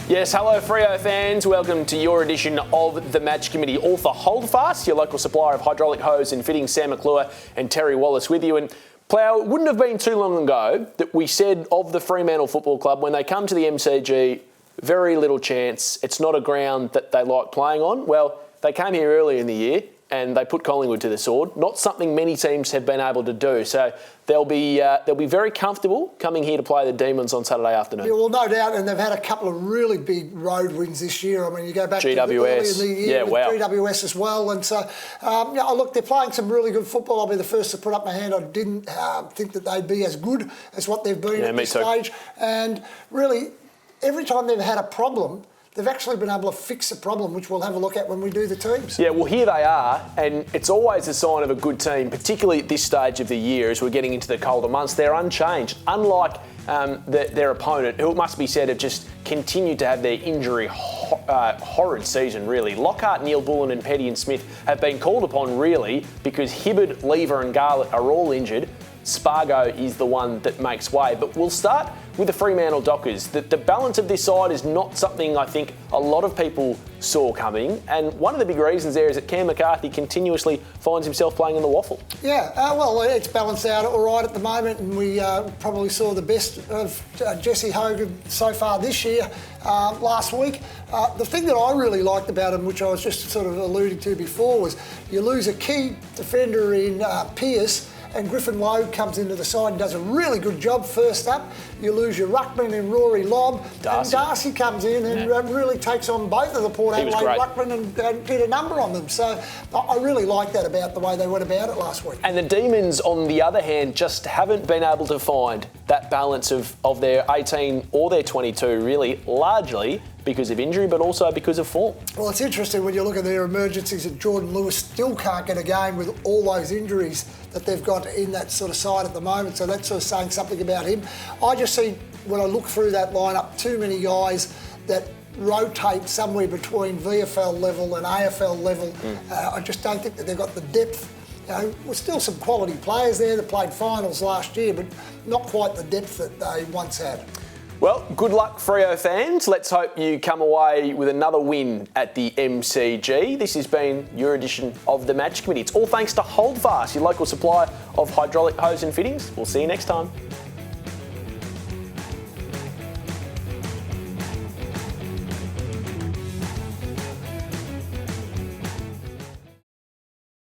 Yes, hello Freo fans. Welcome to your edition of the Match Committee. All for Holdfast, your local supplier of hydraulic hose and fittings. Sam McClure and Terry Wallace with you. And Plough, it wouldn't have been too long ago that we said of the Fremantle Football Club, when they come to the MCG, very little chance. It's not a ground that they like playing on. Well, they came here early in the year and they put Collingwood to the sword. Not something many teams have been able to do. So they'll be very comfortable coming here to play the Demons on Saturday afternoon. Yeah, well, no doubt, and they've had a couple of really big road wins this year. I mean, you go back GWS. to early in the year with wow. GWS as well. And so, look, they're playing some really good football. I'll be the first to put up my hand. I didn't think that they'd be as good as what they've been at this stage. And really, every time they've had a problem, they've actually been able to fix the problem, which we'll have a look at when we do the teams. Yeah, well, here they are, and it's always a sign of a good team, particularly at this stage of the year as we're getting into the colder months. They're unchanged, unlike their opponent, who, it must be said, have just continued to have their injury horrid season, really. Lockhart, Neil Bullen and Petty and Smith have been called upon, really, because Hibberd, Lever and Garlett are all injured. Spargo is the one that makes way. But we'll start with the Fremantle Dockers. The balance of this side is not something I think a lot of people saw coming. And one of the big reasons there is that Cam McCarthy continuously finds himself playing in the waffle. Yeah, well, it's balanced out all right at the moment, and we probably saw the best of Jesse Hogan so far this year last week. The thing that I really liked about him, which I was just sort of alluding to before, was you lose a key defender in Pearce, and Griffin Logue comes into the side and does a really good job first up. You lose your ruckman in Rory Lobb. And Darcy comes in and really takes on both of the Port Adelaide ruckman and did a number on them. So I really like that about the way they went about it last week. And the Demons, on the other hand, just haven't been able to find that balance of their 18 or their 22, really, largely because of injury, but also because of form. Well, it's interesting when you look at their emergencies that Jordan Lewis still can't get a game with all those injuries that they've got in that sort of side at the moment. So that's sort of saying something about him. I just see, when I look through that lineup, too many guys that rotate somewhere between VFL level and AFL level. I just don't think that they've got the depth. You know, there's still some quality players there that played finals last year, but not quite the depth that they once had. Well, good luck, Freo fans. Let's hope you come away with another win at the MCG. This has been your edition of the Match Committee. It's all thanks to Holdfast, your local supplier of hydraulic hose and fittings. We'll see you next time.